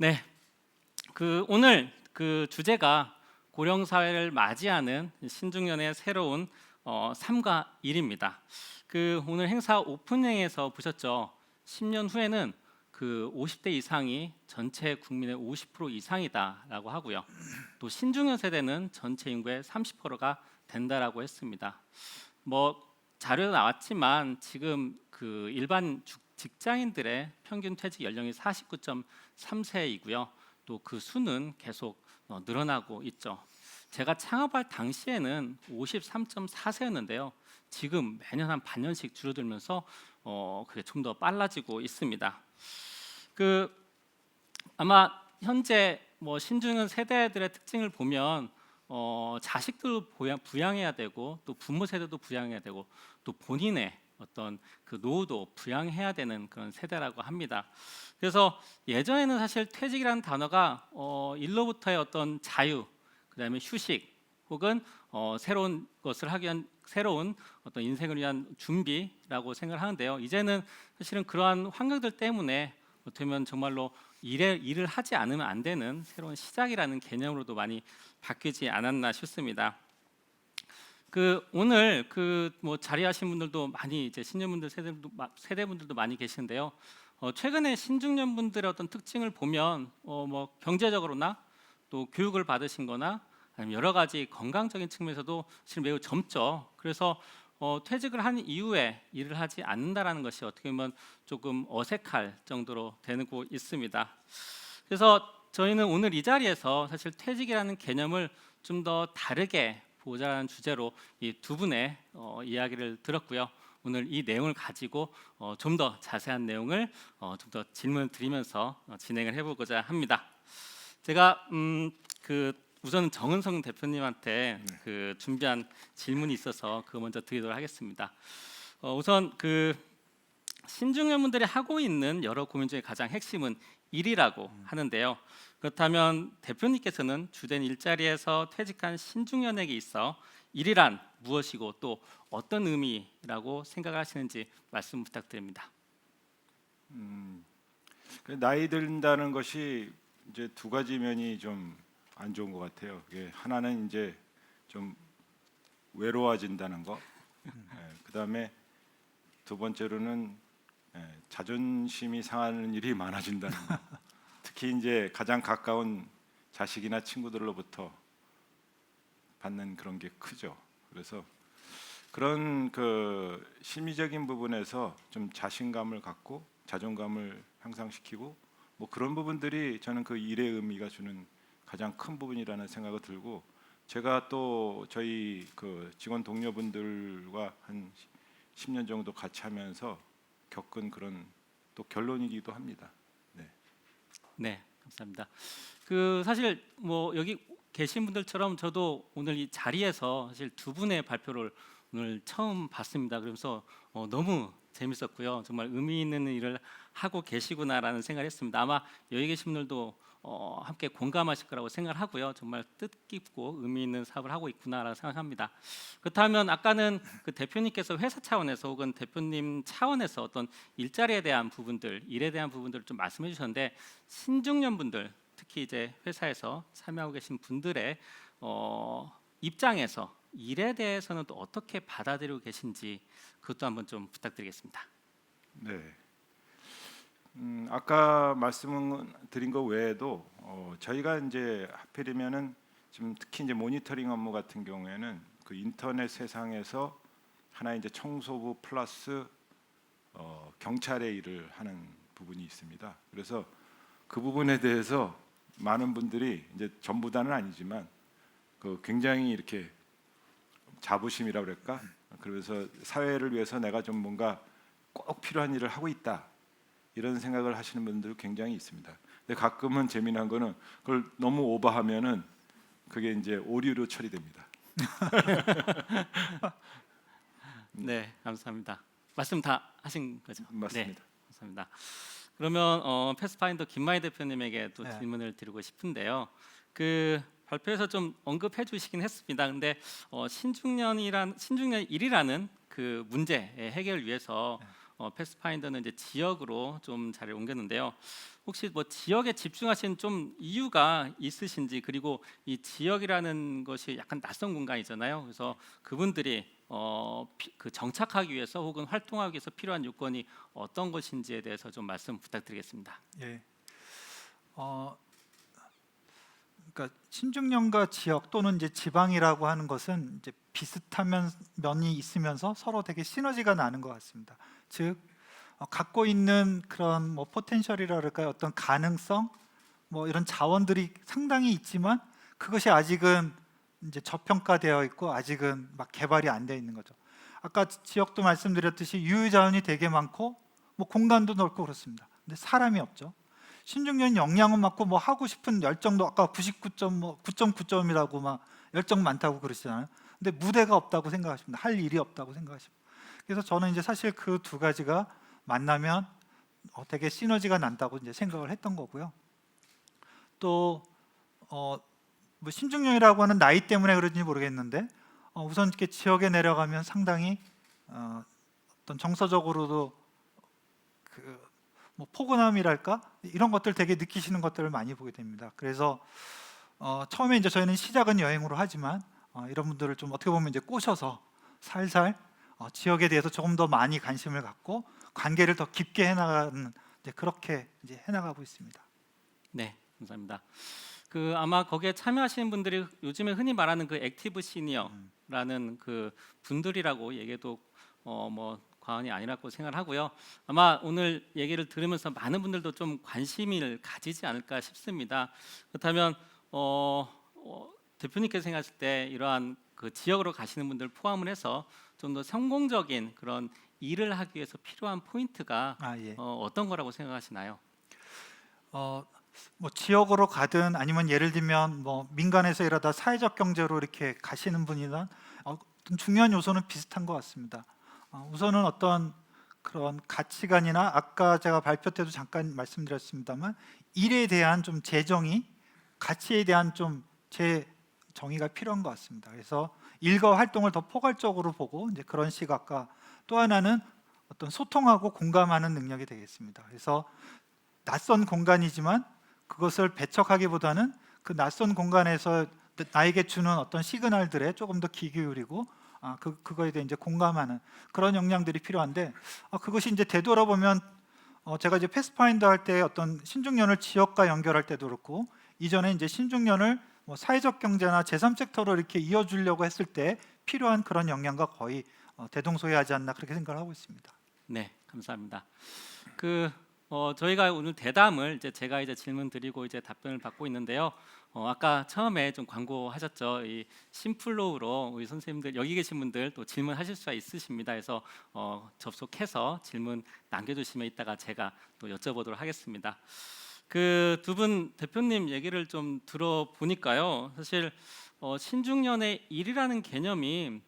네, 오늘 주제가 고령 사회를 맞이하는 신중년의 새로운 삶과 일입니다. 오늘 행사 오프닝에서 보셨죠? 10년 후에는 50대 이상이 전체 국민의 50% 이상이다라고 하고요. 또 신중년 세대는 전체 인구의 30%가 된다라고 했습니다. 자료 나왔지만 지금 일반 직장인들의 평균 퇴직 연령이 49.3세이고요. 또 그 수는 계속 늘어나고 있죠. 제가 창업할 당시에는 53.4세였는데요. 지금 매년 한 반년씩 줄어들면서 그게 좀 더 빨라지고 있습니다. 아마 현재 신중년 세대들의 특징을 보면 자식도 부양해야 되고 또 부모 세대도 부양해야 되고 또 본인의 어떤 노후도 부양해야 되는 그런 세대라고 합니다. 그래서 예전에는 사실 퇴직이라는 단어가 일로부터의 어떤 자유, 그다음에 휴식, 혹은 새로운 것을 하기 위한 새로운 어떤 인생을 위한 준비라고 생각을 하는데요. 이제는 사실은 그러한 환경들 때문에 어쩌면 정말로 일을 하지 않으면 안 되는 새로운 시작이라는 개념으로도 많이 바뀌지 않았나 싶습니다. 오늘 자리하신 분들도 많이 이제 신년분들 세대분들도 많이 계시는데요. 최근에 신중년 분들의 어떤 특징을 보면 경제적으로나 또 교육을 받으신거나 아니면 여러 가지 건강적인 측면에서도 사실 매우 젊죠. 그래서 퇴직을 한 이후에 일을 하지 않는다라는 것이 어떻게 보면 조금 어색할 정도로 되고 있습니다. 그래서 저희는 오늘 이 자리에서 사실 퇴직이라는 개념을 좀 더 다르게 보자라는 주제로 이 두 분의 이야기를 들었고요. 오늘 이 내용을 가지고 좀 더 자세한 내용을 좀 더 질문을 드리면서 진행을 해보고자 합니다. 제가 우선 정은성 대표님한테 준비한 질문이 있어서 그거 먼저 드리도록 하겠습니다. 우선 신중년분들이 하고 있는 여러 고민 중에 가장 핵심은 일이라고 하는데요. 그렇다면 대표님께서는 주된 일자리에서 퇴직한 신중년에게 있어 일이란 무엇이고 또 어떤 의미라고 생각하시는지 말씀 부탁드립니다. 나이 든다는 것이 이제 두 가지 면이 좀 안 좋은 것 같아요. 하나는 이제 좀 외로워진다는 거, 그다음에 두 번째로는 자존심이 상하는 일이 많아진다는 거. 특히 이제 가장 가까운 자식이나 친구들로부터 받는 그런 게 크죠. 그래서 그런 심리적인 부분에서 좀 자신감을 갖고 자존감을 향상시키고 그런 부분들이 저는 일의 의미가 주는 가장 큰 부분이라는 생각이 들고, 제가 또 저희 직원 동료분들과 한 10년 정도 같이 하면서 겪은 그런 또 결론이기도 합니다. 네, 감사합니다. 사실 여기 계신 분들처럼 저도 오늘 이 자리에서 사실 두 분의 발표를 오늘 처음 봤습니다. 그래서 너무 재밌었고요. 정말 의미 있는 일을 하고 계시구나라는 생각을 했습니다. 아마 여기 계신 분들도 함께 공감하실 거라고 생각을 하고요. 정말 뜻깊고 의미 있는 사업을 하고 있구나라고 생각합니다. 그렇다면 아까는 대표님께서 회사 차원에서 혹은 대표님 차원에서 어떤 일자리에 대한 부분들, 일에 대한 부분들을 좀 말씀해 주셨는데, 신중년 분들, 특히 이제 회사에서 참여하고 계신 분들의 입장에서 일에 대해서는 또 어떻게 받아들이고 계신지 그것도 한번 좀 부탁드리겠습니다. 네. 아까 말씀드린 거 외에도 저희가 이제 하필이면은 지금 특히 이제 모니터링 업무 같은 경우에는 인터넷 세상에서 하나 이제 청소부 플러스 경찰의 일을 하는 부분이 있습니다. 그래서 그 부분에 대해서 많은 분들이 이제 전부 다는 아니지만 굉장히 이렇게 자부심이라 그럴까? 그래서 사회를 위해서 내가 좀 뭔가 꼭 필요한 일을 하고 있다, 이런 생각을 하시는 분들 굉장히 있습니다. 근데 가끔은 재미난 거는 그걸 너무 오버하면은 그게 이제 오류로 처리됩니다. 네, 감사합니다. 말씀 다 하신 거죠? 맞습니다. 네, 감사합니다. 그러면 패스파인더 김마희 대표님에게 또 네. 질문을 드리고 싶은데요. 발표에서 좀 언급해 주시긴 했습니다. 근데 신중년 일이라는 문제 해결을 위해서 패스파인더는 이제 지역으로 좀 자리를 옮겼는데요. 혹시 뭐 지역에 집중하신 좀 이유가 있으신지, 그리고 이 지역이라는 것이 약간 낯선 공간이잖아요. 그래서 그분들이 그 정착하기 위해서 혹은 활동하기 위해서 필요한 요건이 어떤 것인지에 대해서 좀 말씀 부탁드리겠습니다. 예. 그러니까 신중년과 지역 또는 이제 지방이라고 하는 것은 이제 비슷한 면이 있으면서 서로 되게 시너지가 나는 것 같습니다. 즉 갖고 있는 그런 뭐 포텐셜이라 그럴까요? 어떤 가능성, 뭐 이런 자원들이 상당히 있지만 그것이 아직은 이제 저평가되어 있고 아직은 막 개발이 안 되어 있는 거죠. 아까 지역도 말씀드렸듯이 유유자원이 되게 많고 뭐 공간도 넓고 그렇습니다. 근데 사람이 없죠. 신중년 역량은 많고 뭐 하고 싶은 열정도 아까 99.9점이라고 막 열정 많다고 그러시잖아요. 근데 무대가 없다고 생각하십니다. 할 일이 없다고 생각하십니다. 그래서 저는 이제 사실 그 두 가지가 만나면 되게 시너지가 난다고 이제 생각을 했던 거고요. 또 뭐 신중년이라고 하는 나이 때문에 그런지 모르겠는데 우선 이렇게 지역에 내려가면 상당히 어떤 정서적으로도 그 뭐 포근함이랄까 이런 것들 되게 느끼시는 것들을 많이 보게 됩니다. 그래서 처음에 이제 저희는 시작은 여행으로 하지만 이런 분들을 좀 어떻게 보면 이제 꼬셔서 살살 지역에 대해서 조금 더 많이 관심을 갖고 관계를 더 깊게 해나가는 이제 그렇게 이제 해나가고 있습니다. 네, 감사합니다. 그 아마 거기에 참여하시는 분들이 요즘에 흔히 말하는 그 액티브 시니어라는 그 분들이라고 얘기해도 뭐 과언이 아니라고 생각을 하고요. 아마 오늘 얘기를 들으면서 많은 분들도 좀 관심을 가지지 않을까 싶습니다. 그렇다면 대표님께서 생각하실 때 이러한 그 지역으로 가시는 분들 포함을 해서 좀 더 성공적인 그런 일을 하기 위해서 필요한 포인트가 예. 어떤 거라고 생각하시나요? 뭐 지역으로 가든 아니면 예를 들면 뭐 민간에서 일하다 사회적 경제로 이렇게 가시는 분이나 어떤 중요한 요소는 비슷한 것 같습니다. 우선은 어떤 그런 가치관이나 아까 제가 발표 때도 잠깐 말씀드렸습니다만 일에 대한 좀 재정의, 가치에 대한 좀 재정의가 필요한 것 같습니다. 그래서 일과 활동을 더 포괄적으로 보고 이제 그런 시각과 또 하나는 어떤 소통하고 공감하는 능력이 되겠습니다. 그래서 낯선 공간이지만 그것을 배척하기보다는 그 낯선 공간에서 나에게 주는 어떤 시그널들에 조금 더 귀 기울이고 그거에 대해 이제 공감하는 그런 역량들이 필요한데 그것이 이제 되돌아보면 제가 이제 패스파인더 할 때 어떤 신중년을 지역과 연결할 때도 그렇고 이전에 이제 신중년을 뭐 사회적 경제나 제3섹터로 이렇게 이어주려고 했을 때 필요한 그런 역량과 거의 대동소이하지 않나 그렇게 생각을 하고 있습니다. 네, 감사합니다. 저희가 오늘 대담을 이제 제가 이제 질문 드리고 이제 답변을 받고 있는데요. 아까 처음에 좀 광고하셨죠. 이 심플로우로 우리 선생님들 여기 계신 분들 또 질문하실 수가 있으십니다. 그래서 접속해서 질문 남겨주시면 이따가 제가 또 여쭤보도록 하겠습니다. 그 두 분 대표님 얘기를 좀 들어보니까요. 사실 신중년의 일이라는 개념이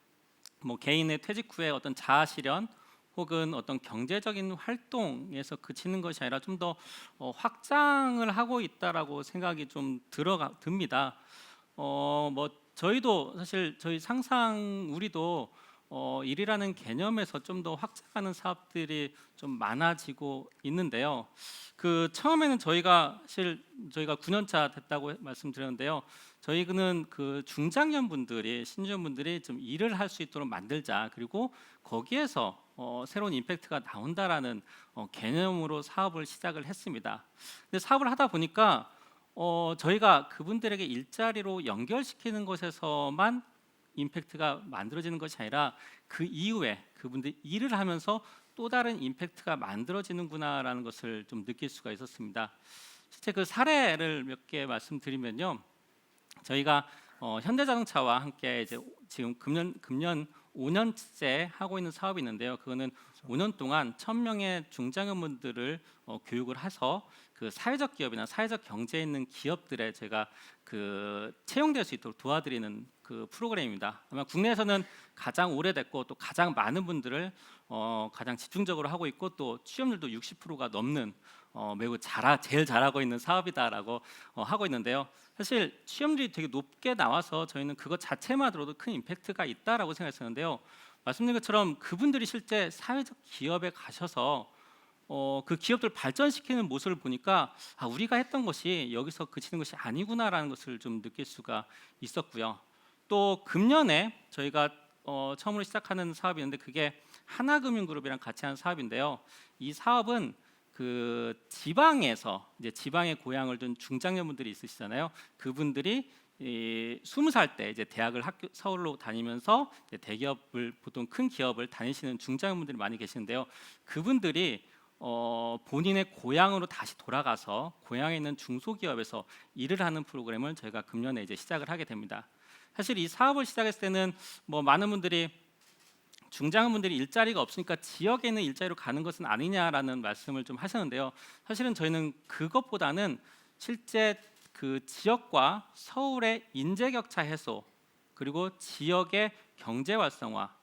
뭐 개인의 퇴직 후에 어떤 자아 실현 혹은 어떤 경제적인 활동에서 그치는 것이 아니라 좀 더 확장을 하고 있다라고 생각이 좀 듭니다. 뭐 저희도 사실 저희 상상 우리도 일이라는 개념에서 좀 더 확장하는 사업들이 좀 많아지고 있는데요. 그 처음에는 저희가 9년차 됐다고 말씀드렸는데요. 저희는 그 중장년 분들이 신중년 분들이 좀 일을 할 수 있도록 만들자, 그리고 거기에서 새로운 임팩트가 나온다라는 개념으로 사업을 시작을 했습니다. 근데 사업을 하다 보니까 저희가 그분들에게 일자리로 연결시키는 것에서만 임팩트가 만들어지는 것이 아니라 그 이후에 그분들이 일을 하면서 또 다른 임팩트가 만들어지는구나라는 것을 좀 느낄 수가 있었습니다. 실제 그 사례를 몇 개 말씀드리면요. 저희가 현대자동차와 함께 이제 지금 금년 5년째 하고 있는 사업이 있는데요. 그거는 5년 동안 1,000명의 중장년분들을 교육을 해서 그 사회적 기업이나 사회적 경제에 있는 기업들에 제가 그 채용될 수 있도록 도와드리는 그 프로그램입니다. 아마 국내에서는 가장 오래됐고 또 가장 많은 분들을 가장 집중적으로 하고 있고 또 취업률도 60%가 넘는 매우 제일 잘하고 있는 사업이다라고 하고 있는데요. 사실 취업률이 되게 높게 나와서 저희는 그것 자체만으로도 큰 임팩트가 있다라고 생각했었는데요. 말씀드린 것처럼 그분들이 실제 사회적 기업에 가셔서 그 기업들 발전시키는 모습을 보니까 우리가 했던 것이 여기서 그치는 것이 아니구나라는 것을 좀 느낄 수가 있었고요. 또 금년에 저희가 처음으로 시작하는 사업이 있는데 그게 하나금융그룹이랑 같이 하는 사업인데요. 이 사업은 그 지방에서 이제 지방에 고향을 둔 중장년분들이 있으시잖아요. 그분들이 20살 때 이제 대학을 서울로 다니면서 이제 대기업을 보통 큰 기업을 다니시는 중장년분들이 많이 계시는데요. 그분들이 본인의 고향으로 다시 돌아가서 고향에 있는 중소기업에서 일을 하는 프로그램을 저희가 금년에 이제 시작을 하게 됩니다. 사실 이 사업을 시작했을 때는 뭐 많은 분들이 중장년분들이 일자리가 없으니까 지역에 있는 일자리로 가는 것은 아니냐라는 말씀을 좀 하셨는데요. 사실은 저희는 그것보다는 실제 그 지역과 서울의 인재격차 해소 그리고 지역의 경제 활성화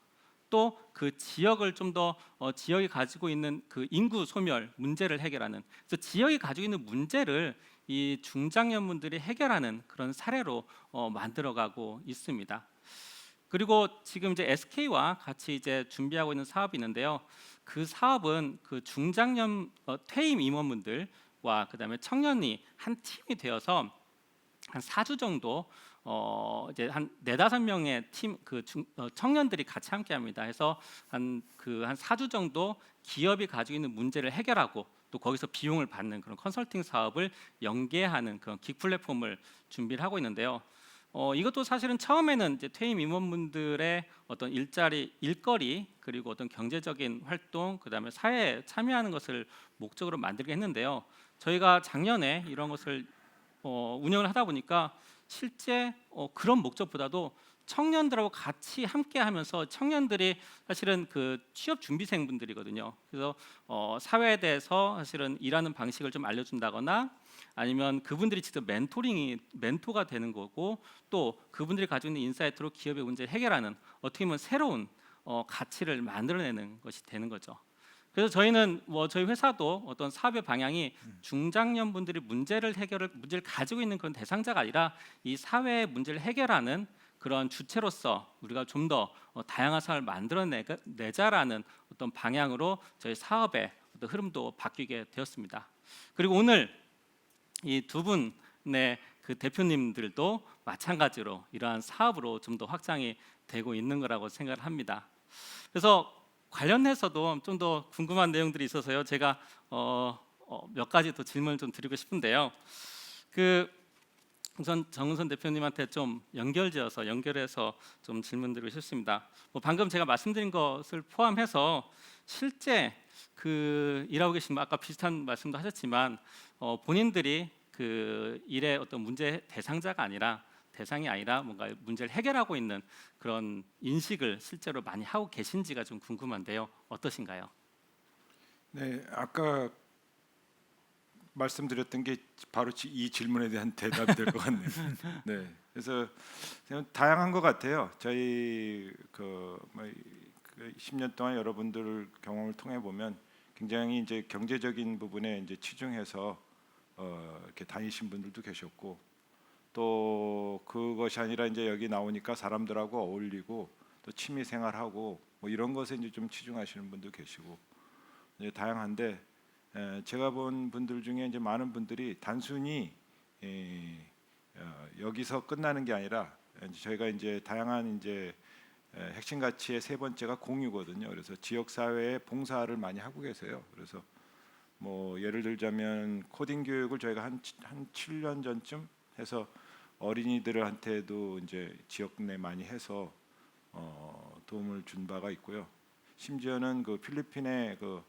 또 그 지역을 좀 더 지역이 가지고 있는 그 인구 소멸 문제를 해결하는 그래서 지역이 가지고 있는 문제를 이 중장년분들이 해결하는 그런 사례로 만들어가고 있습니다. 그리고 지금 이제 SK와 같이 이제 준비하고 있는 사업이 있는데요. 그 사업은 그 중장년 퇴임 임원분들과 그다음에 청년이 한 팀이 되어서 한 4주 정도 이제 한 4-5명의 팀 청년들이 같이 함께합니다. 해서 한 4주 정도 기업이 가지고 있는 문제를 해결하고 또 거기서 비용을 받는 그런 컨설팅 사업을 연계하는 그런 긱 플랫폼을 준비를 하고 있는데요. 이것도 사실은 처음에는 이제 퇴임 임원분들의 어떤 일거리 그리고 어떤 경제적인 활동 그다음에 사회에 참여하는 것을 목적으로 만들게 했는데요. 저희가 작년에 이런 것을 운영을 하다 보니까 실제 그런 목적보다도 청년들하고 같이 함께하면서 청년들이 사실은 그 취업 준비생분들이거든요. 그래서 사회에 대해서 사실은 일하는 방식을 좀 알려준다거나 아니면 그분들이 직접 멘토가 되는 거고 또 그분들이 가지고 있는 인사이트로 기업의 문제를 해결하는 어떻게 보면 새로운 가치를 만들어내는 것이 되는 거죠. 그래서 저희는 저희 회사도 어떤 사업의 방향이 중장년분들이 문제를 가지고 있는 그런 대상자가 아니라 이 사회의 문제를 해결하는 그런 주체로서 우리가 좀 더 다양한 사업을 만들어내자라는 어떤 방향으로 저희 사업의 어떤 흐름도 바뀌게 되었습니다. 그리고 오늘 이 두 분의 그 대표님들도 마찬가지로 이러한 사업으로 좀 더 확장이 되고 있는 거라고 생각을 합니다. 그래서 관련해서도 좀 더 궁금한 내용들이 있어서요. 제가 몇 가지 더 질문을 좀 드리고 싶은데요. 우선 정은선 대표님한테 좀 연결해서 좀 질문드리고 싶습니다. 방금 제가 말씀드린 것을 포함해서 실제 그 일하고 계신 아까 비슷한 말씀도 하셨지만 본인들이 그 일의 어떤 문제 대상이 아니라 뭔가 문제를 해결하고 있는 그런 인식을 실제로 많이 하고 계신지가 좀 궁금한데요. 어떠신가요? 네, 아까 말씀드렸던 게 바로 이 질문에 대한 대답이 될 것 같네요. 네, 그래서 다양한 것 같아요. 저희 10년 동안 여러분들 경험을 통해 보면 굉장히 이제 경제적인 부분에 이제 치중해서 이렇게 다니신 분들도 계셨고 또 그것이 아니라 이제 여기 나오니까 사람들하고 어울리고 또 취미 생활하고 뭐 이런 것에 이제 좀 치중하시는 분도 계시고 이제 다양한데 제가 본 분들 중에 이제 많은 분들이 단순히 여기서 끝나는 게 아니라 이제 저희가 이제 다양한 이제 핵심 가치의 세 번째가 공유거든요. 그래서 지역 사회에 봉사를 많이 하고 계세요. 그래서 뭐 예를 들자면 코딩 교육을 저희가 한 7년 전쯤 해서 어린이들한테도 이제 지역 내 많이 해서 도움을 준 바가 있고요. 심지어는 그 필리핀의 그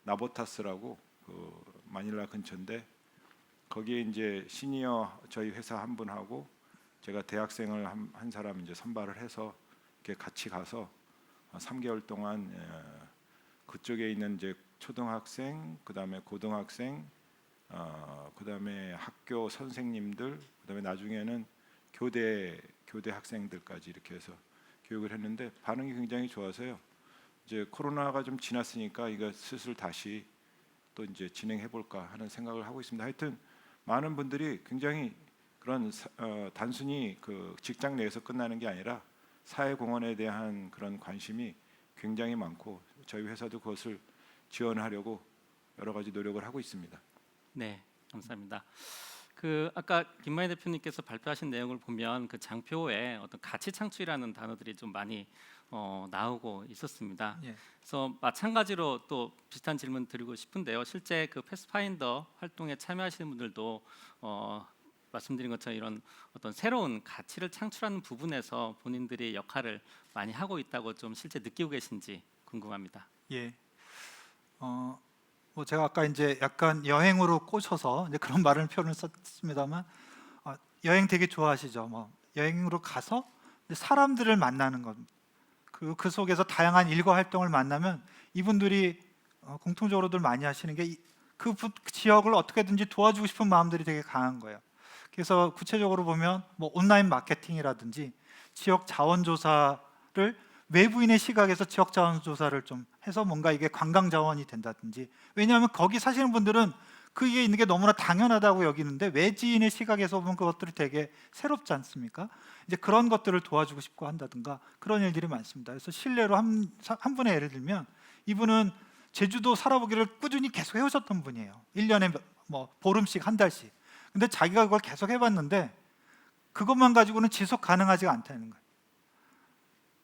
나보타스라고 그 마닐라 근처인데 거기에 이제 시니어 저희 회사 한 분하고 제가 대학생을 한 사람 이제 선발을 해서 이렇게 같이 가서 3개월 동안 그쪽에 있는 이제 초등학생, 그다음에 고등학생, 그다음에 학교 선생님들, 그다음에 나중에는 교대 학생들까지 이렇게 해서 교육을 했는데 반응이 굉장히 좋아서요. 이제 코로나가 좀 지났으니까 이거 슬슬 다시 또 이제 진행해 볼까 하는 생각을 하고 있습니다. 하여튼 많은 분들이 굉장히 그런 단순히 그 직장 내에서 끝나는 게 아니라 사회 공헌에 대한 그런 관심이 굉장히 많고 저희 회사도 그것을 지원하려고 여러 가지 노력을 하고 있습니다. 네, 감사합니다. 그 아까 김만희 대표님께서 발표하신 내용을 보면 그 장표에 어떤 가치 창출이라는 단어들이 좀 많이 나오고 있었습니다. 예. 그래서 마찬가지로 또 비슷한 질문 드리고 싶은데요. 실제 그 패스파인더 활동에 참여하시는 분들도 말씀드린 것처럼 이런 어떤 새로운 가치를 창출하는 부분에서 본인들이 역할을 많이 하고 있다고 좀 실제 느끼고 계신지 궁금합니다. 예. 뭐 제가 아까 이제 약간 여행으로 꽂혀서 이제 그런 말을 표현을 썼습니다만, 여행 되게 좋아하시죠. 뭐 여행으로 가서 이제 사람들을 만나는 것, 그 속에서 다양한 일과 활동을 만나면 이분들이 공통적으로들 많이 하시는 게 그 지역을 어떻게든지 도와주고 싶은 마음들이 되게 강한 거예요. 그래서 구체적으로 보면 뭐 온라인 마케팅이라든지 지역 자원 조사를 외부인의 시각에서 지역 자원 조사를 좀 해서 뭔가 이게 관광 자원이 된다든지, 왜냐하면 거기 사시는 분들은 그게 있는 게 너무나 당연하다고 여기는데 외지인의 시각에서 보면 그것들이 되게 새롭지 않습니까? 이제 그런 것들을 도와주고 싶고 한다든가 그런 일들이 많습니다. 그래서 실례로 한 분의 예를 들면, 이분은 제주도 살아보기를 꾸준히 계속 해오셨던 분이에요. 1년에 뭐 보름씩 한 달씩. 근데 자기가 그걸 계속 해봤는데 그것만 가지고는 지속 가능하지가 않다는 거예요.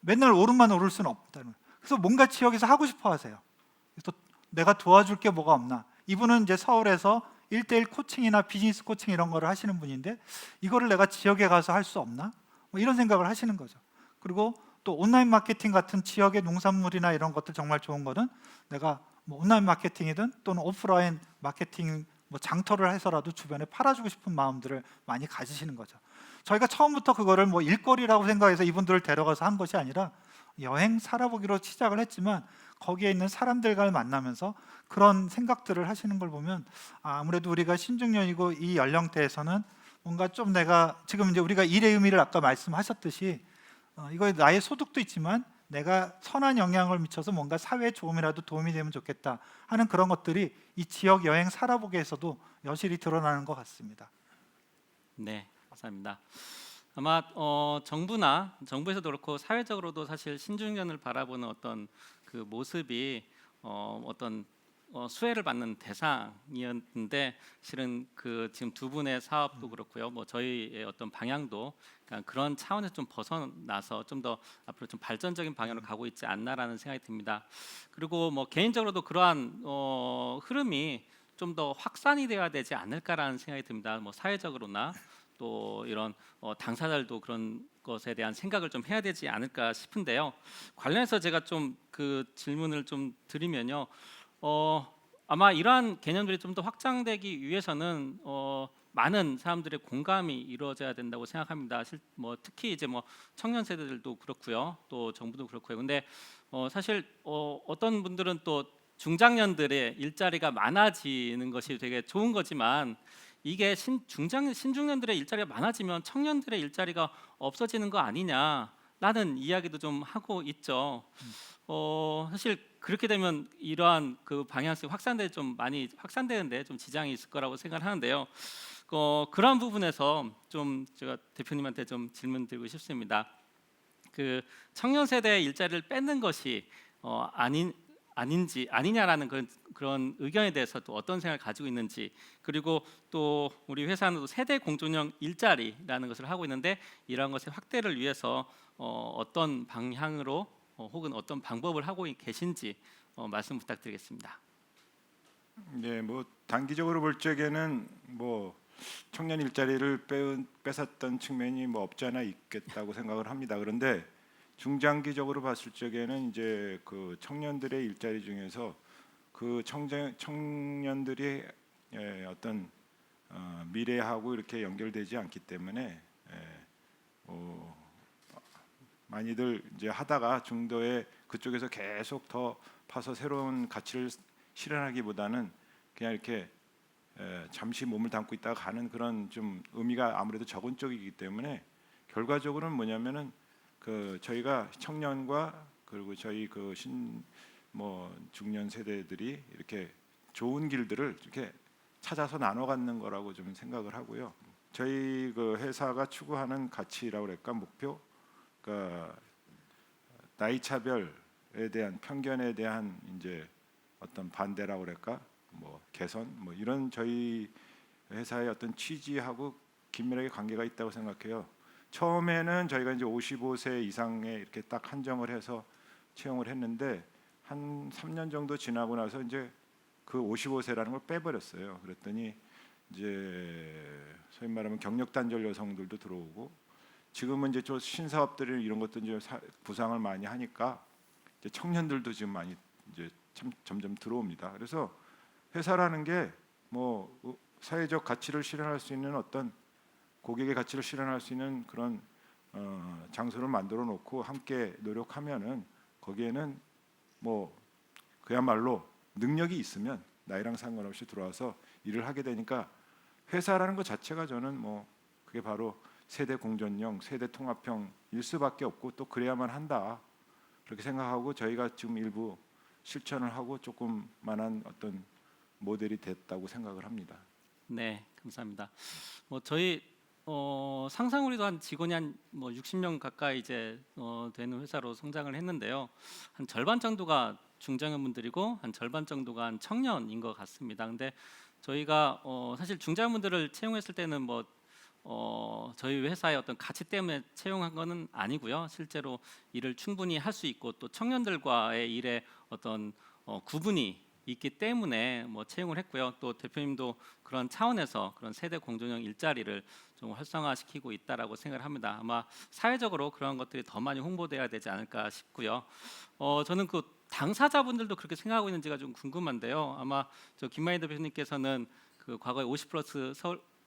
맨날 오름만 오를 수는 없다는 거예요. 그래서 뭔가 지역에서 하고 싶어 하세요. 그래서 내가 도와줄 게 뭐가 없나. 이분은 이제 서울에서 1:1 코칭이나 비즈니스 코칭 이런 거를 하시는 분인데, 이거를 내가 지역에 가서 할 수 없나? 뭐 이런 생각을 하시는 거죠. 그리고 또 온라인 마케팅 같은 지역의 농산물이나 이런 것들 정말 좋은 거는 내가 뭐 온라인 마케팅이든 또는 오프라인 마케팅 뭐 장터를 해서라도 주변에 팔아주고 싶은 마음들을 많이 가지시는 거죠. 저희가 처음부터 그거를 뭐 일거리라고 생각해서 이분들을 데려가서 한 것이 아니라 여행 살아보기로 시작을 했지만, 거기에 있는 사람들과 만나면서 그런 생각들을 하시는 걸 보면 아무래도 우리가 신중년이고 이 연령대에서는 뭔가 좀 내가 지금 이제 우리가 일의 의미를 아까 말씀하셨듯이 이거 나의 소득도 있지만 내가 선한 영향을 미쳐서 뭔가 사회에 조금이라도 도움이 되면 좋겠다 하는 그런 것들이 이 지역 여행 살아보기에서도 여실히 드러나는 것 같습니다. 네, 감사합니다. 아마 정부에서도 그렇고 사회적으로도 사실 신중년을 바라보는 어떤 그 모습이 어떤 수혜를 받는 대상이었는데, 실은 그 지금 두 분의 사업도 그렇고요, 뭐 저희의 어떤 방향도 그러니까 그런 차원에서 좀 벗어나서 좀 더 앞으로 좀 발전적인 방향으로 가고 있지 않나라는 생각이 듭니다. 그리고 뭐 개인적으로도 그러한 흐름이 좀 더 확산이 되어야 되지 않을까라는 생각이 듭니다. 뭐 사회적으로나 또 이런 당사자들도 그런 것에 대한 생각을 좀 해야 되지 않을까 싶은데요. 관련해서 제가 좀 그 질문을 좀 드리면요. 아마 이러한 개념들이 좀 더 확장되기 위해서는 많은 사람들의 공감이 이루어져야 된다고 생각합니다. 뭐 특히 이제 뭐 청년 세대들도 그렇고요, 또 정부도 그렇고요. 근데 사실 어떤 분들은 또 중장년들의 일자리가 많아지는 것이 되게 좋은 거지만, 이게 신중년들의 일자리가 많아지면 청년들의 일자리가 없어지는 거 아니냐라는 이야기도 좀 하고 있죠. 사실 그렇게 되면 이러한 그 방향성이 좀 많이 확산되는데 좀 지장이 있을 거라고 생각하는데요. 그런 부분에서 좀 제가 대표님한테 좀 질문 드리고 싶습니다. 그 청년 세대의 일자리를 뺏는 것이 아니냐라는 그런 의견에 대해서 또 어떤 생각을 가지고 있는지, 그리고 또 우리 회사는 또 세대 공존형 일자리라는 것을 하고 있는데, 이러한 것의 확대를 위해서 어떤 방향으로 혹은 어떤 방법을 하고 계신지 말씀 부탁드리겠습니다. 네, 뭐 단기적으로 볼 적에는 뭐 청년 일자리를 뺏었던 측면이 뭐 없지 않아 있겠다고 생각을 합니다. 그런데 중장기적으로 봤을 적에는 이제 그 청년들의 일자리 중에서 그 청년들이 어떤 미래하고 이렇게 연결되지 않기 때문에 많이들 이제 하다가 중도에 그쪽에서 계속 더 파서 새로운 가치를 실현하기보다는 그냥 이렇게 잠시 몸을 담고 있다가 가는 그런 좀 의미가 아무래도 적은 쪽이기 때문에, 결과적으로는 뭐냐면은 그 저희가 청년과 그리고 저희 그 중년 세대들이 이렇게 좋은 길들을 이렇게 찾아서 나눠 갖는 거라고 좀 생각을 하고요. 저희 그 회사가 추구하는 가치라고 그럴까, 목표, 그러니까 나이 차별 대한 편견에 대한 이제 어떤 반대라고 그럴까, 뭐 개선, 뭐 이런 저희 회사의 어떤 취지하고 긴밀하게 관계가 있다고 생각해요. 처음에는 저희가 이제 55세 이상에 이렇게 딱 한정을 해서 채용을 했는데 한 3년 정도 지나고 나서 이제 그 55세라는 걸 빼버렸어요. 그랬더니 이제 소위 말하면 경력 단절 여성들도 들어오고, 지금은 이제 좀 신사업들 이런 것도 이제 부상을 많이 하니까 이제 청년들도 지금 많이 이제 참 점점 들어옵니다. 그래서 회사라는 게 뭐 사회적 가치를 실현할 수 있는 어떤 고객의 가치를 실현할 수 있는 그런 장소를 만들어 놓고 함께 노력하면은 거기에는 뭐 그야말로 능력이 있으면 나이랑 상관없이 들어와서 일을 하게 되니까 회사라는 것 자체가 저는 뭐 그게 바로 세대 공존형, 세대 통합형일 수밖에 없고 또 그래야만 한다, 그렇게 생각하고 저희가 지금 일부 실천을 하고 조금만한 어떤 모델이 됐다고 생각을 합니다. 네, 감사합니다. 뭐 저희 상상우리도 한 직원이 한 뭐 60명 가까이 이제 되는 회사로 성장을 했는데요. 한 절반 정도가 중장년분들이고 한 절반 정도가 한 청년인 것 같습니다. 근데 저희가 사실 중장년분들을 채용했을 때는 뭐 저희 회사의 어떤 가치 때문에 채용한 거는 아니고요. 실제로 일을 충분히 할 수 있고 또 청년들과의 일에 어떤 구분이 있기 때문에 뭐 채용을 했고요. 또 대표님도 그런 차원에서 그런 세대 공존형 일자리를 좀 활성화시키고 있다라고 생각을 합니다. 아마 사회적으로 그런 것들이 더 많이 홍보돼야 되지 않을까 싶고요. 저는 그 당사자분들도 그렇게 생각하고 있는지가 좀 궁금한데요. 아마 저 김만희 대표님께서는 그 과거에 50플러스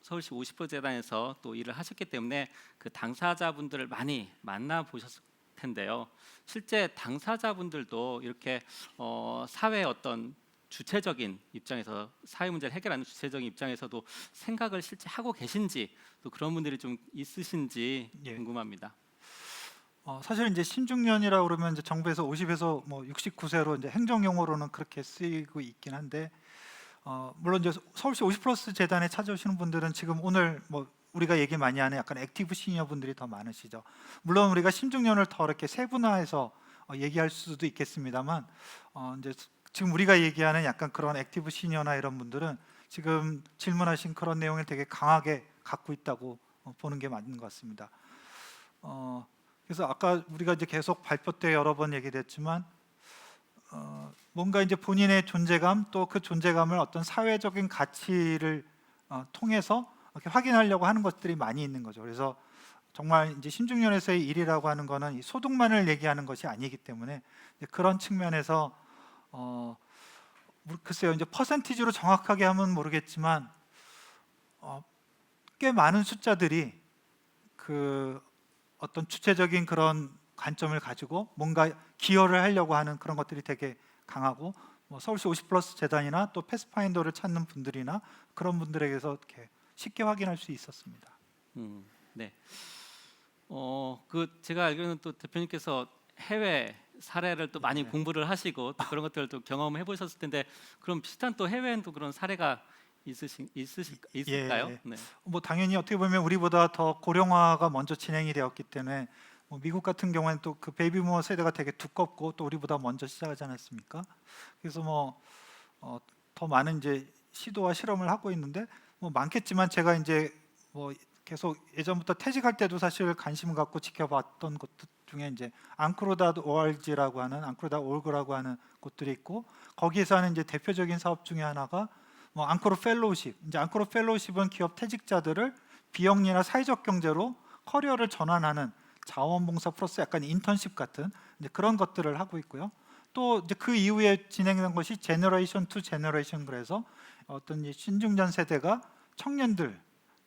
서울시 50% 재단에서 또 일을 하셨기 때문에 그 당사자분들을 많이 만나 보셨을 텐데요. 실제 당사자분들도 이렇게 사회의 어떤 주체적인 입장에서 사회 문제를 해결하는 주체적인 입장에서도 생각을 실제 하고 계신지, 또 그런 분들이 좀 있으신지 예. 궁금합니다. 사실 이제 신중년이라고 그러면 이제 정부에서 50에서 뭐 69세로 이제 행정 용어로는 그렇게 쓰이고 있긴 한데, 물론 이제 서울시 50플러스 재단에 찾아오시는 분들은 지금 오늘 뭐 우리가 얘기 많이 하는 약간 액티브 시니어 분들이 더 많으시죠. 물론 우리가 신중년을 더 이렇게 세분화해서 얘기할 수도 있겠습니다만, 이제 지금 우리가 얘기하는 약간 그런 액티브 시니어나 이런 분들은 지금 질문하신 그런 내용을 되게 강하게 갖고 있다고 보는 게 맞는 것 같습니다. 그래서 아까 우리가 이제 계속 발표 때 여러 번 얘기됐지만, 뭔가 이제 본인의 존재감, 또 그 존재감을 어떤 사회적인 가치를 통해서 이렇게 확인하려고 하는 것들이 많이 있는 거죠. 그래서 정말 이제 신중년에서의 일이라고 하는 거는 이 소득만을 얘기하는 것이 아니기 때문에 그런 측면에서 글쎄요, 이제 퍼센티지로 정확하게 하면 모르겠지만 꽤 많은 숫자들이 그 어떤 주체적인 그런 관점을 가지고 뭔가 기여를 하려고 하는 그런 것들이 되게 강하고, 뭐 서울시 50플러스 재단이나 또 패스파인더를 찾는 분들이나 그런 분들에게서 이렇게 쉽게 확인할 수 있었습니다. 네. 그 제가 알기로는 또 대표님께서 해외 사례를 또 많이 공부를 하시고 또 그런 것들을 또 경험해 보셨을 텐데, 그럼 비슷한 또 해외엔 또 그런 사례가 있을까요? 예. 네. 뭐 당연히 어떻게 보면 우리보다 더 고령화가 먼저 진행이 되었기 때문에 뭐 미국 같은 경우에는 또 그 베이비부머 세대가 되게 두껍고 또 우리보다 먼저 시작하지 않았습니까? 그래서 뭐 더 많은 이제 시도와 실험을 하고 있는데, 뭐 많겠지만 제가 이제 뭐 계속 예전부터 퇴직할 때도 사실 관심 갖고 지켜봤던 것들 중에 이제 앙크로.org라고 하는 앙크로.org라고 하는 곳들이 있고, 거기에서 하는 이제 대표적인 사업 중에 하나가 뭐 앙크로 펠로우십. 이제 앙크로 펠로우십은 기업 퇴직자들을 비영리나 사회적 경제로 커리어를 전환하는 자원봉사 플러스 약간 인턴십 같은 이제 그런 것들을 하고 있고요. 또 이제 그 이후에 진행된 것이 제너레이션 투 제너레이션, 그래서 어떤 이 신중년 세대가 청년들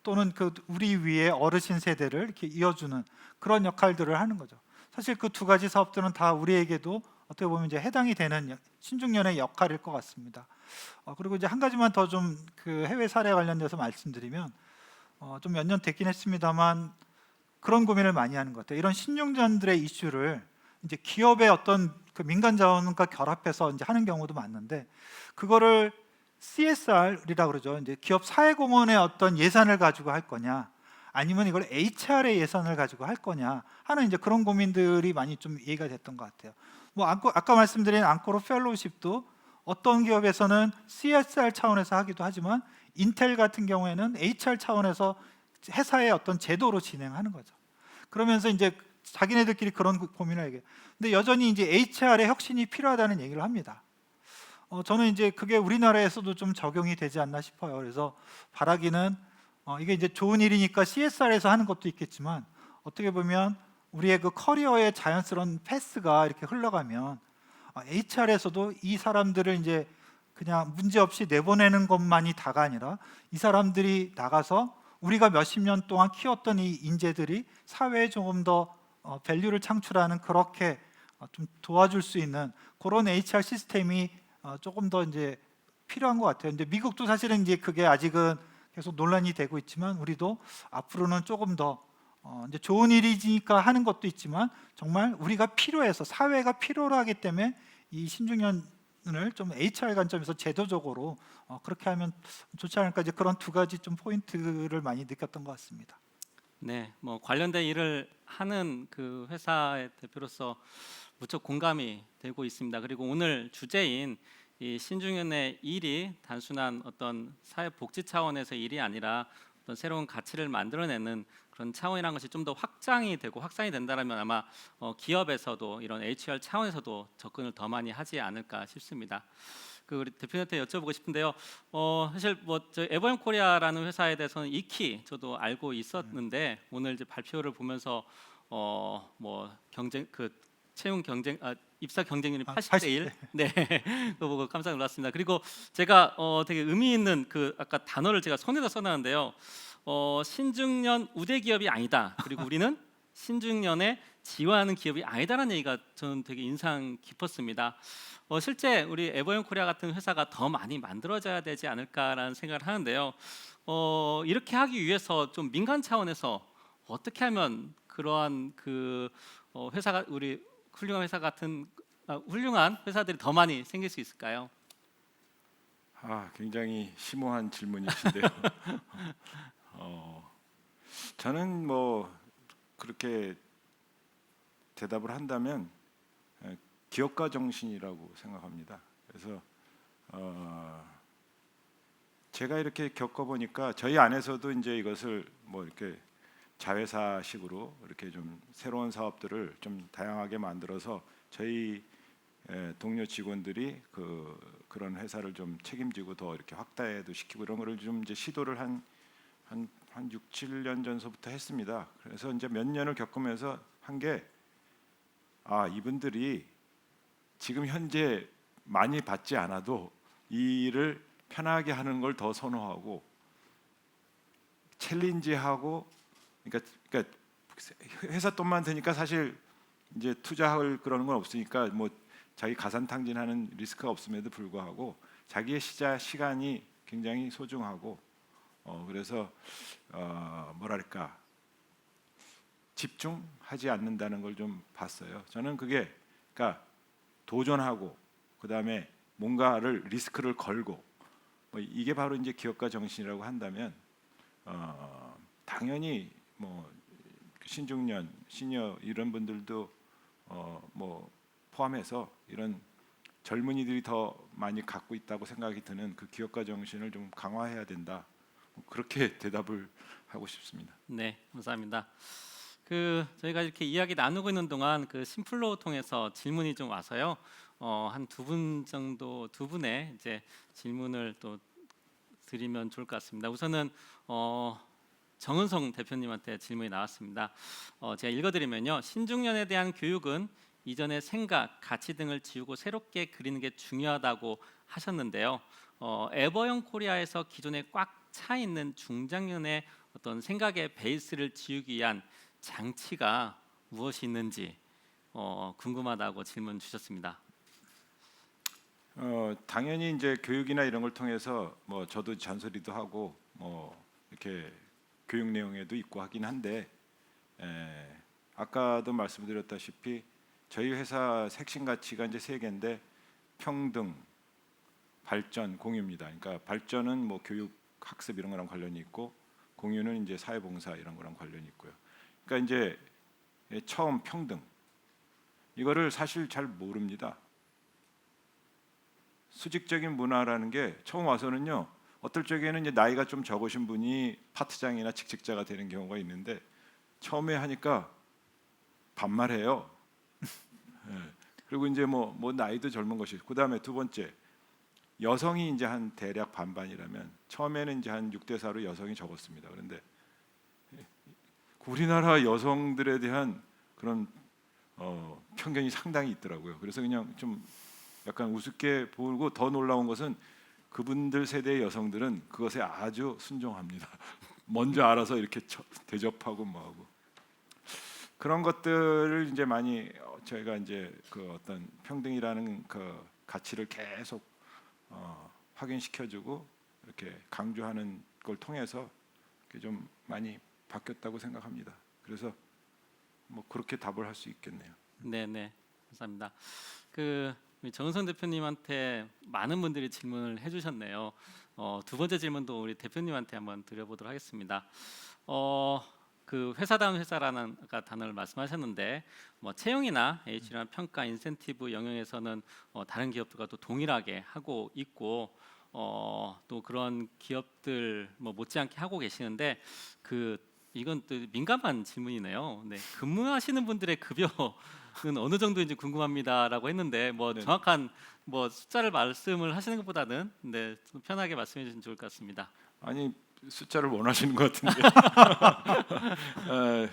또는 그 우리 위에 어르신 세대를 이렇게 이어주는 그런 역할들을 하는 거죠. 사실 그 두 가지 사업들은 다 우리에게도 어떻게 보면 이제 해당이 되는 신중년의 역할일 것 같습니다. 그리고 이제 한 가지만 더 좀 그 해외 사례 관련돼서 말씀드리면, 좀 몇 년 됐긴 했습니다만 그런 고민을 많이 하는 것 같아요. 이런 신중년들의 이슈를 이제 기업의 어떤 그 민간 자원과 결합해서 이제 하는 경우도 많은데, 그거를 CSR이라고 그러죠. 이제 기업 사회공헌의 어떤 예산을 가지고 할 거냐, 아니면 이걸 HR의 예산을 가지고 할 거냐 하는 이제 그런 고민들이 많이 좀 얘기가 됐던 것 같아요. 뭐 아까 말씀드린 앙코르 펠로우십도 어떤 기업에서는 CSR 차원에서 하기도 하지만 인텔 같은 경우에는 HR 차원에서 회사의 어떤 제도로 진행하는 거죠. 그러면서 이제 자기네들끼리 그런 고민을 하게. 근데 여전히 이제 HR의 혁신이 필요하다는 얘기를 합니다. 저는 이제 그게 우리나라에서도 좀 적용이 되지 않나 싶어요. 그래서 바라기는 이게 이제 좋은 일이니까 CSR에서 하는 것도 있겠지만 어떻게 보면 우리의 그 커리어의 자연스러운 패스가 이렇게 흘러가면 HR에서도 이 사람들을 이제 그냥 문제 없이 내보내는 것만이 다가 아니라 이 사람들이 나가서 우리가 몇십 년 동안 키웠던 이 인재들이 사회에 조금 더 밸류를 창출하는 그렇게 좀 도와줄 수 있는 그런 HR 시스템이 조금 더 이제 필요한 것 같아요. 근데 미국도 사실은 이제 그게 아직은 계속 논란이 되고 있지만 우리도 앞으로는 조금 더 이제 좋은 일이니까 하는 것도 있지만 정말 우리가 필요해서 사회가 필요로 하기 때문에 이 신중년을 좀 HR 관점에서 제도적으로 그렇게 하면 좋지 않을까, 이제 그런 두 가지 좀 포인트를 많이 느꼈던 것 같습니다. 네, 뭐 관련된 일을 하는 그 회사의 대표로서 무척 공감이 되고 있습니다. 그리고 오늘 주제인 이 신중년의 일이 단순한 어떤 사회복지 차원에서 일이 아니라 어떤 새로운 가치를 만들어내는 그런 차원이라는 것이 좀 더 확장이 되고 확산이 된다면 아마 기업에서도 이런 HR 차원에서도 접근을 더 많이 하지 않을까 싶습니다. 그 우리 대표님한테 여쭤보고 싶은데요. 사실 뭐 저 에버영 코리아라는 회사에 대해서는 익히 저도 알고 있었는데 오늘 이제 발표를 보면서 뭐 경쟁 그 채용 경쟁 입사 경쟁률이 80대 1. 네. 그거 보고 깜짝 놀랐습니다. 그리고 제가 되게 의미 있는 그 아까 단어를 제가 손에다 써놨는데요. 신중년 우대 기업이 아니다. 그리고 우리는 신중년에 지원하는 기업이 아니다라는 얘기가 저는 되게 인상 깊었습니다. 실제 우리 에버영 코리아 같은 회사가 더 많이 만들어져야 되지 않을까라는 생각을 하는데요. 이렇게 하기 위해서 좀 민간 차원에서 어떻게 하면 그러한 그 회사가 우리 훌륭한 회사 같은 훌륭한 회사들이 더 많이 생길 수 있을까요? 굉장히 심오한 질문이신데요. 저는 뭐 그렇게 대답을 한다면 기업가 정신이라고 생각합니다. 그래서 제가 이렇게 겪어보니까 저희 안에서도 이제 이것을 뭐 이렇게 자회사식으로 이렇게 좀 새로운 사업들을 좀 다양하게 만들어서 저희 동료 직원들이 그런 회사를 좀 책임지고 더 이렇게 확대도 시키고 이런 거를 좀 이제 시도를 한 6, 7년 전서부터 했습니다. 그래서 이제 몇 년을 겪으면서 한 게 이분들이 지금 현재 많이 받지 않아도 이 일을 편하게 하는 걸 더 선호하고 챌린지하고 그러니까 회사 돈만 드니까 사실 이제 투자할 그런 건 없으니까 뭐 자기 가산 탕진하는 리스크가 없음에도 불구하고 자기의 시간이 굉장히 소중하고 그래서 뭐랄까 집중하지 않는다는 걸 좀 봤어요. 저는 그게 그러니까 도전하고 그다음에 뭔가를 리스크를 걸고 이게 바로 이제 기업가 정신이라고 한다면 당연히 뭐 신중년, 시니어 이런 분들도 뭐 포함해서 이런 젊은이들이 더 많이 갖고 있다고 생각이 드는 그 기업가 정신을 좀 강화해야 된다. 그렇게 대답을 하고 싶습니다. 네, 감사합니다. 그 저희가 이렇게 이야기 나누고 있는 동안 그 심플로 통해서 질문이 좀 와서요. 한 두 분 정도 두 분의 이제 질문을 또 드리면 좋을 것 같습니다. 우선은 정은성 대표님한테 질문이 나왔습니다. 제가 읽어드리면요. 신중년에 대한 교육은 이전의 생각, 가치 등을 지우고 새롭게 그리는 게 중요하다고 하셨는데요. 에버영 코리아에서 기존에 꽉 차 있는 중장년의 어떤 생각의 베이스를 지우기 위한 장치가 무엇이 있는지 궁금하다고 질문 주셨습니다. 당연히 이제 교육이나 이런 걸 통해서 뭐 저도 잔소리도 하고 뭐 이렇게 교육 내용에도 있고 하긴 한데 아까도 말씀드렸다시피 저희 회사 핵심 가치가 이제 세 개인데 평등, 발전, 공유입니다. 그러니까 발전은 뭐 교육, 학습 이런 거랑 관련이 있고 공유는 이제 사회봉사 이런 거랑 관련이 있고요. 그러니까 이제 처음 평등 이거를 사실 잘 모릅니다. 수직적인 문화라는 게 처음 와서는요. 어떨 적에는 이제 나이가 좀 적으신 분이 파트장이나 직책자가 되는 경우가 있는데 처음에 하니까 반말해요. 예. 그리고 이제 뭐 나이도 젊은 것이. 그다음에 두 번째 여성이 이제 한 대략 반반이라면 처음에는 이제 한 6대 4로 여성이 적었습니다. 그런데 우리나라 여성들에 대한 그런 편견이 상당히 있더라고요. 그래서 그냥 좀 약간 우습게 보고 더 놀라운 것은 그분들 세대의 여성들은 그것에 아주 순종합니다. 먼저 알아서 이렇게 대접하고 뭐하고 그런 것들을 이제 많이 저희가 이제 그 어떤 평등이라는 그 가치를 계속 확인시켜주고 이렇게 강조하는 걸 통해서 이렇게 좀 많이 바뀌었다고 생각합니다. 그래서 뭐 그렇게 답을 할 수 있겠네요. 네, 감사합니다. 그 정은성 대표님한테 많은 분들이 질문을 해주셨네요. 두 번째 질문도 우리 대표님한테 한번 드려보도록 하겠습니다. 그 회사다운 회사라는 아까 단어를 말씀하셨는데 뭐 채용이나 H나 평가, 인센티브 영역에서는 다른 기업들과 또 동일하게 하고 있고 또 그런 기업들 뭐 못지않게 하고 계시는데 이건 또 민감한 질문이네요. 네, 근무하시는 분들의 급여는 어느 정도인지 궁금합니다라고 했는데 뭐 네네. 정확한 뭐 숫자를 말씀을 하시는 것보다는 네, 좀 편하게 말씀해 주시면 좋을 것 같습니다. 아니 숫자를 원하시는 것 같은데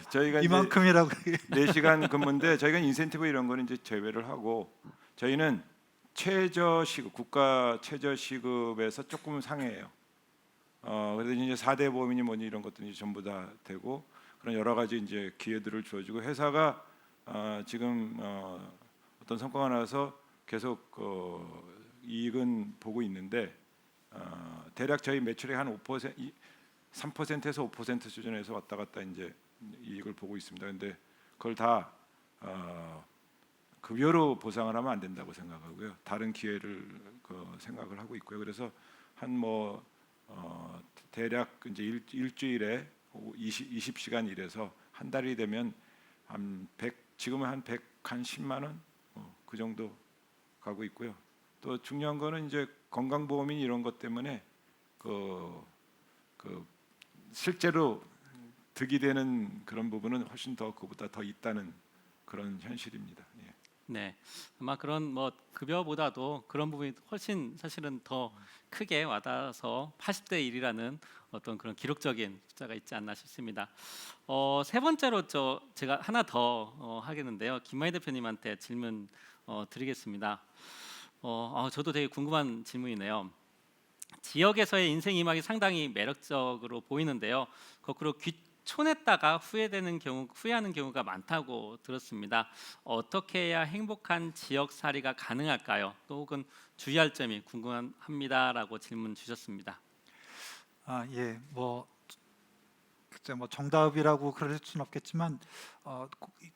저희가 이제 이만큼이라고 4시간 근무인데 저희가 인센티브 이런 거는 이제 제외를 하고 저희는 최저시급 국가 최저시급에서 조금 상회해요. 그래서 이제 4대 보험이니 뭐니 이런 것들이 전부 다 되고 그런 여러 가지 이제 기회들을 주어주고 회사가 지금 어떤 성과가 나서 계속 이익은 보고 있는데 대략 저희 매출의 한 5%, 3%에서 5% 수준에서 왔다 갔다 이제 이익을 보고 있습니다. 그런데 그걸 다 급여로 보상을 하면 안 된다고 생각하고요. 다른 기회를 생각을 하고 있고요. 그래서 한 대략 이제 일주일에 20시간 일해서 한 달이 되면 지금은 한 10만 원 그 정도 가고 있고요. 또 중요한 거는 이제 건강보험인 이런 것 때문에 실제로 득이 되는 그런 부분은 훨씬 더 그보다 더 있다는 그런 현실입니다. 예. 네, 아마 그런 뭐 급여보다도 그런 부분이 훨씬 사실은 더 크게 와닿아서 80대 1이라는 어떤 그런 기록적인 숫자가 있지 않나 싶습니다. 세 번째로 제가 하나 더 하겠는데요. 김만희 대표님한테 질문 드리겠습니다. 저도 되게 궁금한 질문이네요. 지역에서의 인생 이막이 상당히 매력적으로 보이는데요. 거꾸로 귀촌했다가 후회하는 경우가 많다고 들었습니다. 어떻게 해야 행복한 지역살이가 가능할까요? 또 혹은 주의할 점이 궁금합니다라고 질문 주셨습니다. 예, 글쎄 정답이라고 그럴 수는 없겠지만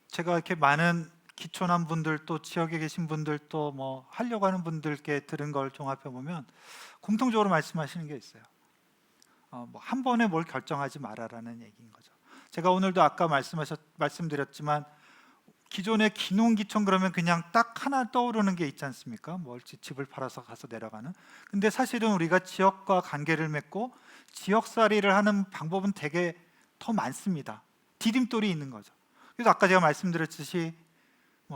제가 이렇게 많은 기촌한 분들 또 지역에 계신 분들 또 뭐 하려고 하는 분들께 들은 걸 종합해 보면 공통적으로 말씀하시는 게 있어요. 한 번에 뭘 결정하지 마라라는 얘기인 거죠. 제가 오늘도 아까 말씀드렸지만 기존의 기농기촌 그러면 그냥 딱 하나 떠오르는 게 있지 않습니까? 집을 팔아서 가서 내려가는. 근데 사실은 우리가 지역과 관계를 맺고 지역살이를 하는 방법은 되게 더 많습니다. 디딤돌이 있는 거죠. 그래서 아까 제가 말씀드렸듯이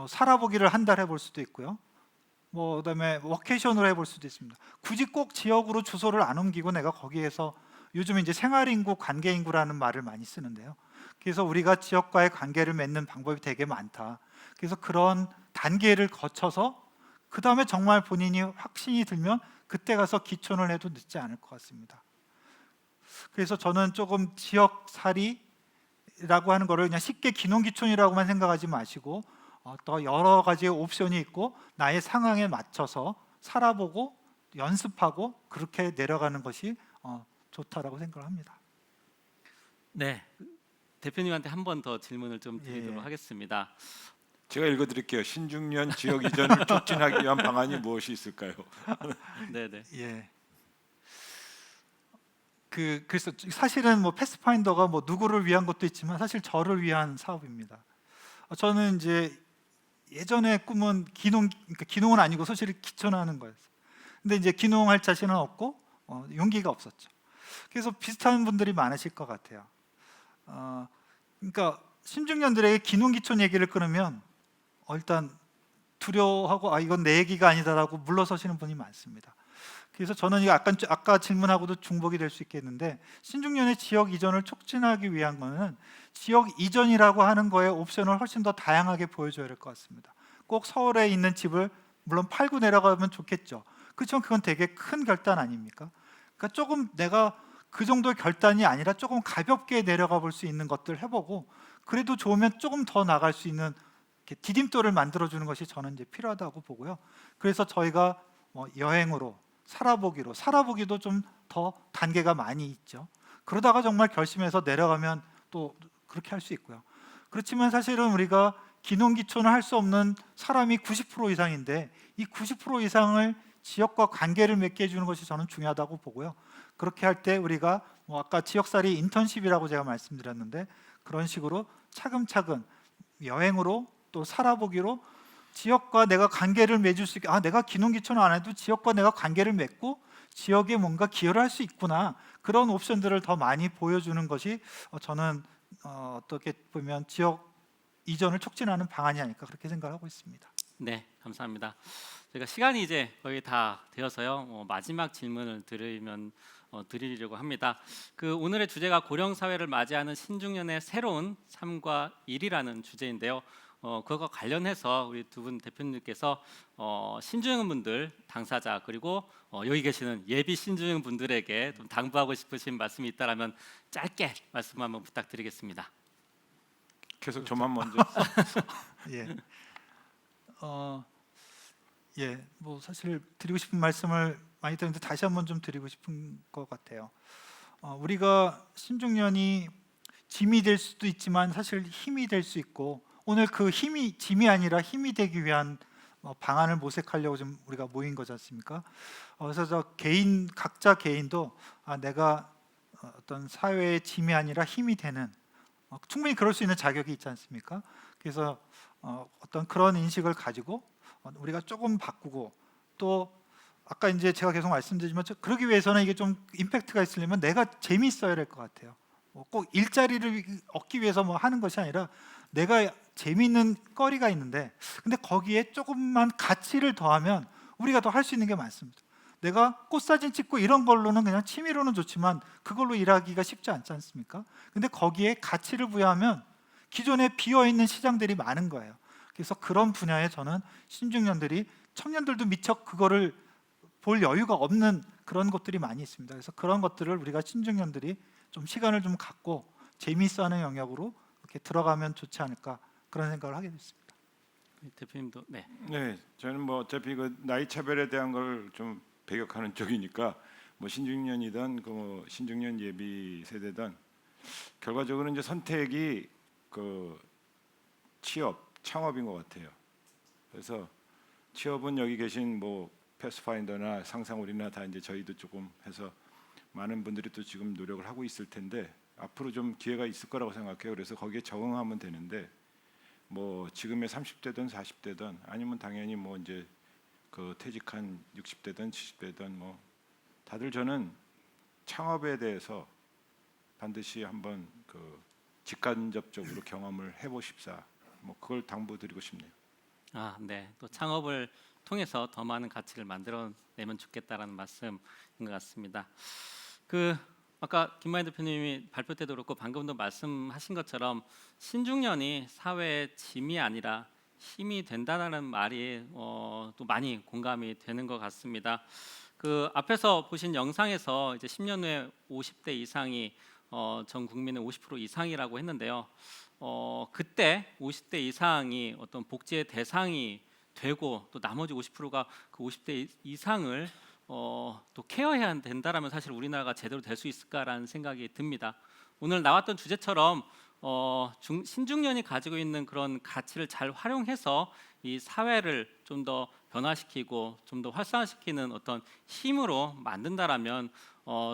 살아보기를 한 달 해볼 수도 있고요. 그다음에 워케이션으로 해볼 수도 있습니다. 굳이 꼭 지역으로 주소를 안 옮기고 내가 거기에서 요즘 이제 생활인구, 관계인구라는 말을 많이 쓰는데요. 그래서 우리가 지역과의 관계를 맺는 방법이 되게 많다. 그래서 그런 단계를 거쳐서 그 다음에 정말 본인이 확신이 들면 그때 가서 기촌을 해도 늦지 않을 것 같습니다. 그래서 저는 조금 지역살이라고 하는 거를 그냥 쉽게 기농기촌이라고만 생각하지 마시고 또 여러 가지의 옵션이 있고 나의 상황에 맞춰서 살아보고 연습하고 그렇게 내려가는 것이 좋다라고 생각을 합니다. 네, 대표님한테 한 번 더 질문을 좀 드리도록 예. 하겠습니다. 제가 읽어드릴게요. 신중년 지역 이전을 촉진하기 위한 방안이 무엇이 있을까요? 네. 예. 그래서 사실은 뭐 패스파인더가 뭐 누구를 위한 것도 있지만 사실 저를 위한 사업입니다. 저는 이제 예전에 꿈은 그러니까 기농은 아니고 사실 기촌하는 거였어요. 근데 이제 기농할 자신은 없고 용기가 없었죠. 그래서 비슷한 분들이 많으실 것 같아요. 그러니까 신중년들에게 기농기촌 얘기를 끊으면 일단 두려워하고 이건 내 얘기가 아니다라고 물러서시는 분이 많습니다. 그래서 저는 이거 아까 질문하고도 중복이 될 수 있겠는데 신중년의 지역 이전을 촉진하기 위한 거는 지역 이전이라고 하는 거에 옵션을 훨씬 더 다양하게 보여줘야 될 것 같습니다. 꼭 서울에 있는 집을 물론 팔고 내려가면 좋겠죠. 그렇지만 그건 되게 큰 결단 아닙니까? 그러니까 조금 내가 그 정도의 결단이 아니라 조금 가볍게 내려가 볼 수 있는 것들 해보고 그래도 좋으면 조금 더 나갈 수 있는 디딤돌을 만들어주는 것이 저는 이제 필요하다고 보고요. 그래서 저희가 여행으로 살아보기도 좀 더 단계가 많이 있죠. 그러다가 정말 결심해서 내려가면 또 그렇게 할 수 있고요. 그렇지만 사실은 우리가 기농기촌을 할 수 없는 사람이 90% 이상인데 이 90% 이상을 지역과 관계를 맺게 해주는 것이 저는 중요하다고 보고요. 그렇게 할 때 우리가 아까 지역살이 인턴십이라고 제가 말씀드렸는데 그런 식으로 차근차근 여행으로 또 살아보기로 지역과 내가 관계를 맺을 수 있게 내가 기농기촌을 안 해도 지역과 내가 관계를 맺고 지역에 뭔가 기여를 할 수 있구나 그런 옵션들을 더 많이 보여주는 것이 저는 어떻게 보면 지역 이전을 촉진하는 방안이 아닐까 그렇게 생각하고 있습니다. 네, 감사합니다. 저희가 시간이 이제 거의 다 되어서요. 마지막 질문을 드리려고 합니다. 오늘의 주제가 고령 사회를 맞이하는 신중년의 새로운 삶과 일이라는 주제인데요. 그것과 관련해서 우리 두 분 대표님께서 신중년분들 당사자 그리고 여기 계시는 예비 신중년분들에게 좀 당부하고 싶으신 말씀이 있다라면 짧게 말씀 한번 부탁드리겠습니다. 계속 저만 먼저. 예. 뭐 사실 드리고 싶은 말씀을 많이 드렸는데 다시 한번 좀 드리고 싶은 것 같아요. 우리가 신중년이 짐이 될 수도 있지만 사실 힘이 될 수 있고 오늘 그 힘이 짐이 아니라 힘이 되기 위한 방안을 모색하려고 좀 우리가 모인 거지 않습니까? 그래서 각자 개인도 내가 어떤 사회의 짐이 아니라 힘이 되는 충분히 그럴 수 있는 자격이 있지 않습니까? 그래서 어떤 그런 인식을 가지고 우리가 조금 바꾸고 또 아까 이제 제가 계속 말씀드리지만 그러기 위해서는 이게 좀 임팩트가 있으려면 내가 재미있어야 될 것 같아요. 꼭 일자리를 얻기 위해서 하는 것이 아니라 내가 재미있는 거리가 있는데 근데 거기에 조금만 가치를 더하면 우리가 더 할 수 있는 게 많습니다. 내가 꽃사진 찍고 이런 걸로는 그냥 취미로는 좋지만 그걸로 일하기가 쉽지 않지 않습니까? 근데 거기에 가치를 부여하면 기존에 비어있는 시장들이 많은 거예요. 그래서 그런 분야에 저는 신중년들이 청년들도 미처 그거를 볼 여유가 없는 그런 것들이 많이 있습니다. 그래서 그런 것들을 우리가 신중년들이 좀 시간을 좀 갖고 재미있어하는 영역으로 이렇게 들어가면 좋지 않을까 그런 생각을 하게 됐습니다. 대표님도 네. 네, 저는 뭐 어차피 그 나이 차별에 대한 걸 좀 배격하는 쪽이니까 뭐 신중년이든 뭐 신중년 예비 세대든 결과적으로 이제 선택이 취업, 창업인 것 같아요. 그래서 취업은 여기 계신 뭐 패스파인더나 상상우리나 다 이제 저희도 조금 해서 많은 분들이 또 지금 노력을 하고 있을 텐데 앞으로 좀 기회가 있을 거라고 생각해요. 그래서 거기에 적응하면 되는데 뭐 지금의 30대든 40대든 아니면 당연히 뭐 이제 퇴직한 60대든 70대든 뭐 다들 저는 창업에 대해서 반드시 한번 직간접적으로 경험을 해보십사. 뭐 그걸 당부드리고 싶네요. 네. 또 창업을 통해서 더 많은 가치를 만들어내면 좋겠다라는 말씀인 것 같습니다. 아까 김만희 대표님이 발표 때도 그렇고 방금도 말씀하신 것처럼 신중년이 사회의 짐이 아니라 힘이 된다는 말이 또 많이 공감이 되는 것 같습니다. 앞에서 보신 영상에서 이제 10년 후에 50대 이상이 전 국민의 50% 이상이라고 했는데요. 그때 50대 이상이 어떤 복지의 대상이 되고 또 나머지 50%가 그 50대 이상을 또 케어해야 된다라면 사실 우리나라가 제대로 될 수 있을까라는 생각이 듭니다. 오늘 나왔던 주제처럼 신중년이 가지고 있는 그런 가치를 잘 활용해서 이 사회를 좀 더 변화시키고 좀 더 활성화시키는 어떤 힘으로 만든다라면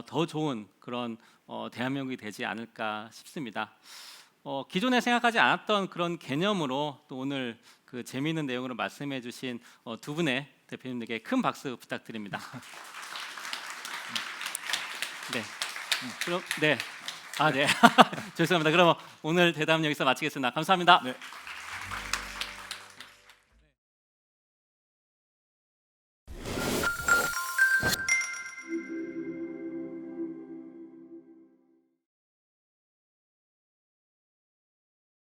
더 좋은 그런 대한민국이 되지 않을까 싶습니다. 기존에 생각하지 않았던 그런 개념으로 또 오늘 그 재미있는 내용으로 말씀해주신 두 분의 대표님들께 큰 박수 부탁드립니다. 네, 그럼 네, 네, 죄송합니다. 그럼 오늘 대담 여기서 마치겠습니다. 감사합니다. 네.